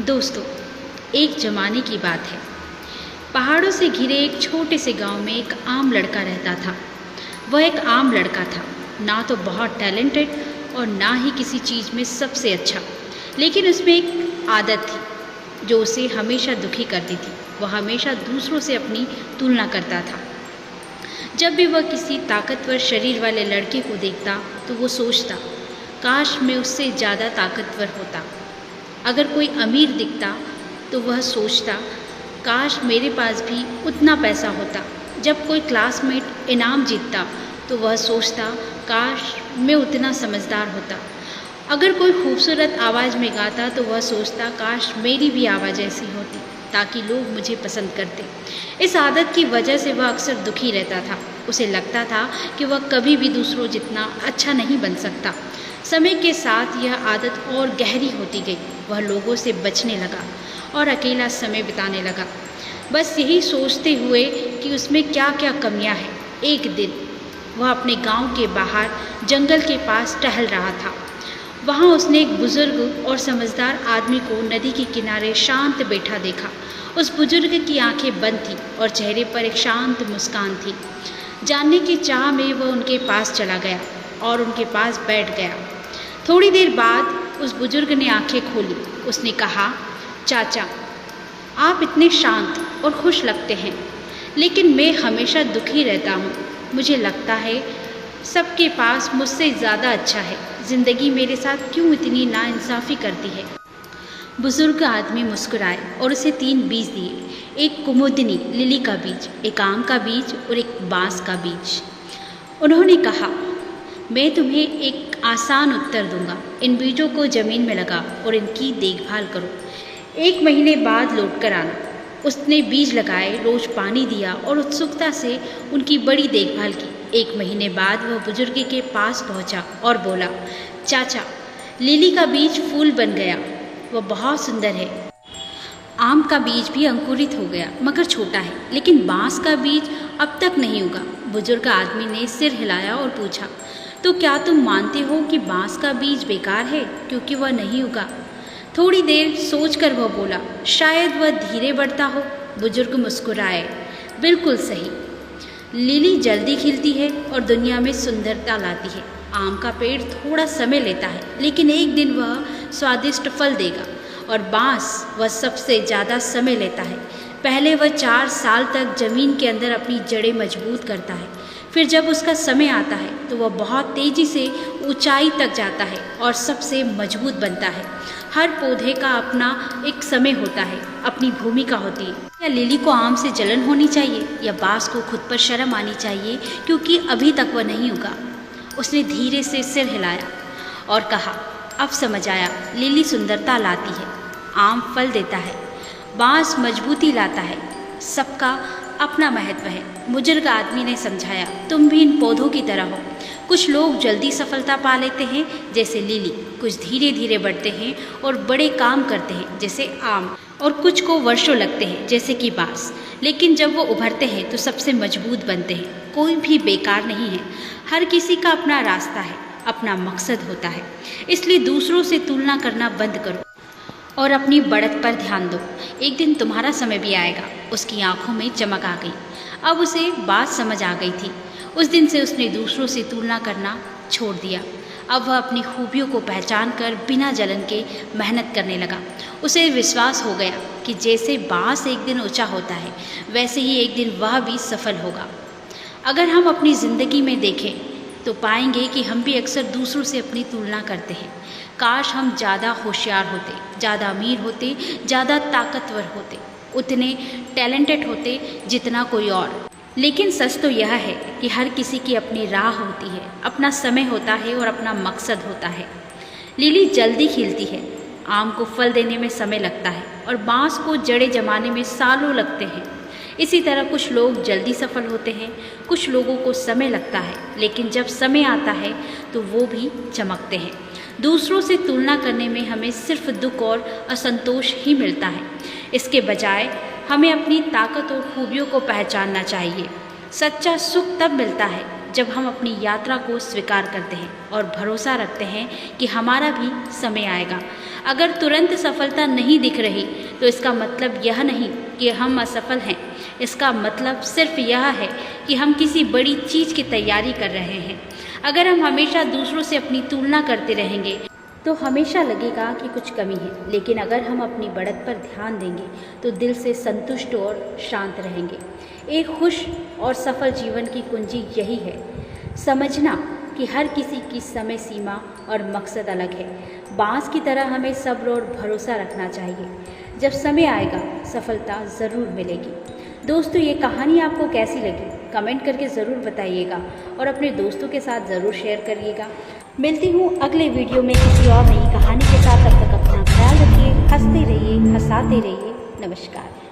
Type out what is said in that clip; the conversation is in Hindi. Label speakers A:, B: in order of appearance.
A: दोस्तों, एक ज़माने की बात है। पहाड़ों से घिरे एक छोटे से गांव में एक आम लड़का रहता था। वह एक आम लड़का था, ना तो बहुत टैलेंटेड और ना ही किसी चीज़ में सबसे अच्छा। लेकिन उसमें एक आदत थी जो उसे हमेशा दुखी करती थी। वह हमेशा दूसरों से अपनी तुलना करता था। जब भी वह किसी ताकतवर शरीर वाले लड़के को देखता तो वो सोचता, काश मैं उससे ज़्यादा ताकतवर होता। अगर कोई अमीर दिखता तो वह सोचता, काश मेरे पास भी उतना पैसा होता। जब कोई क्लासमेट इनाम जीतता तो वह सोचता, काश मैं उतना समझदार होता। अगर कोई खूबसूरत आवाज़ में गाता तो वह सोचता, काश मेरी भी आवाज़ ऐसी होती ताकि लोग मुझे पसंद करते। इस आदत की वजह से वह अक्सर दुखी रहता था। उसे लगता था कि वह कभी भी दूसरों जितना अच्छा नहीं बन सकता। समय के साथ यह आदत और गहरी होती गई। वह लोगों से बचने लगा और अकेला समय बिताने लगा, बस यही सोचते हुए कि उसमें क्या क्या कमियां हैं। एक दिन वह अपने गांव के बाहर जंगल के पास टहल रहा था। वहां उसने एक बुजुर्ग और समझदार आदमी को नदी के किनारे शांत बैठा देखा। उस बुजुर्ग की आंखें बंद थीं और चेहरे पर एक शांत मुस्कान थी। जानने की चाह में वह उनके पास चला गया और उनके पास बैठ गया। थोड़ी देर बाद उस बुजुर्ग ने आंखें खोली। उसने कहा, चाचा, आप इतने शांत और खुश लगते हैं, लेकिन मैं हमेशा दुखी रहता हूँ। मुझे लगता है सबके पास मुझसे ज़्यादा अच्छा है। ज़िंदगी मेरे साथ क्यों इतनी नाइंसाफ़ी करती है। बुजुर्ग आदमी मुस्कुराए और उसे 3 बीज दिए, एक कुमुदिनी लिली का बीज, एक आम का बीज और एक बांस का बीज। उन्होंने कहा, मैं तुम्हें एक आसान उत्तर दूंगा। इन बीजों को ज़मीन में लगा और इनकी देखभाल करो। 1 महीने बाद लौट कर आना। उसने बीज लगाए, रोज पानी दिया और उत्सुकता से उनकी बड़ी देखभाल की। 1 महीने बाद वह बुजुर्ग के पास पहुंचा और बोला, चाचा, लिली का बीज फूल बन गया। वह बहुत सुंदर है। आम का बीज भी अंकुरित हो गया, मगर छोटा है। लेकिन बांस का बीज अब तक नहीं उगा। बुजुर्ग आदमी ने सिर हिलाया और पूछा, तो क्या तुम मानते हो कि बांस का बीज बेकार है क्योंकि वह नहीं उगा? थोड़ी देर सोचकर वह बोला, शायद वह धीरे बढ़ता हो। बुजुर्ग मुस्कुराए, बिल्कुल सही। लिली जल्दी खिलती है और दुनिया में सुंदरता लाती है। आम का पेड़ थोड़ा समय लेता है, लेकिन एक दिन वह स्वादिष्ट फल देगा। और बांस, वह सबसे ज़्यादा समय लेता है। पहले वह 4 साल तक ज़मीन के अंदर अपनी जड़ें मजबूत करता है। फिर जब उसका समय आता है तो वह बहुत तेज़ी से ऊंचाई तक जाता है और सबसे मजबूत बनता है। हर पौधे का अपना एक समय होता है, अपनी भूमिका होती है। या लिली को आम से जलन होनी चाहिए या बांस को खुद पर शर्म आनी चाहिए क्योंकि अभी तक वह नहीं उगा? उसने धीरे से सिर हिलाया और कहा, अब समझ आया। लिली सुंदरता लाती है, आम फल देता है, बांस मजबूती लाता है। सबका अपना महत्व है। बुजुर्ग आदमी ने समझाया, तुम भी इन पौधों की तरह हो। कुछ लोग जल्दी सफलता पा लेते हैं जैसे लिली, कुछ धीरे धीरे बढ़ते हैं और बड़े काम करते हैं जैसे आम, और कुछ को वर्षों लगते हैं जैसे कि बांस। लेकिन जब वो उभरते हैं तो सबसे मजबूत बनते हैं। कोई भी बेकार नहीं है। हर किसी का अपना रास्ता है, अपना मकसद होता है। इसलिए दूसरों से तुलना करना बंद करो और अपनी बढ़त पर ध्यान दो। एक दिन तुम्हारा समय भी आएगा। उसकी आंखों में चमक आ गई। अब उसे बात समझ आ गई थी। उस दिन से उसने दूसरों से तुलना करना छोड़ दिया। अब वह अपनी खूबियों को पहचान कर बिना जलन के मेहनत करने लगा। उसे विश्वास हो गया कि जैसे बांस एक दिन ऊंचा होता है, वैसे ही एक दिन वह भी सफल होगा। अगर हम अपनी ज़िंदगी में देखें तो पाएंगे कि हम भी अक्सर दूसरों से अपनी तुलना करते हैं। काश हम ज़्यादा होशियार होते, ज़्यादा अमीर होते, ज़्यादा ताकतवर होते, उतने टैलेंटेड होते जितना कोई और। लेकिन सच तो यह है कि हर किसी की अपनी राह होती है, अपना समय होता है और अपना मकसद होता है। लिली जल्दी खिलती है, आम को फल देने में समय लगता है और बांस को जड़ें जमाने में सालों लगते हैं। इसी तरह कुछ लोग जल्दी सफल होते हैं, कुछ लोगों को समय लगता है, लेकिन जब समय आता है तो वो भी चमकते हैं। दूसरों से तुलना करने में हमें सिर्फ दुख और असंतोष ही मिलता है। इसके बजाय हमें अपनी ताकत और खूबियों को पहचानना चाहिए। सच्चा सुख तब मिलता है जब हम अपनी यात्रा को स्वीकार करते हैं और भरोसा रखते हैं कि हमारा भी समय आएगा। अगर तुरंत सफलता नहीं दिख रही तो इसका मतलब यह नहीं कि हम असफल हैं। इसका मतलब सिर्फ यह है कि हम किसी बड़ी चीज़ की तैयारी कर रहे हैं। अगर हम हमेशा दूसरों से अपनी तुलना करते रहेंगे तो हमेशा लगेगा कि कुछ कमी है, लेकिन अगर हम अपनी बढ़त पर ध्यान देंगे तो दिल से संतुष्ट और शांत रहेंगे। एक खुश और सफल जीवन की कुंजी यही है, समझना कि हर किसी की समय सीमा और मकसद अलग है। बांस की तरह हमें सब्र और भरोसा रखना चाहिए। जब समय आएगा सफलता ज़रूर मिलेगी। दोस्तों, ये कहानी आपको कैसी लगी कमेंट करके ज़रूर बताइएगा और अपने दोस्तों के साथ ज़रूर शेयर करिएगा। मिलती हूँ अगले वीडियो में किसी और नई कहानी के साथ। तब तक अपना ख्याल रखिए, हंसते रहिए, हंसाते रहिए। नमस्कार।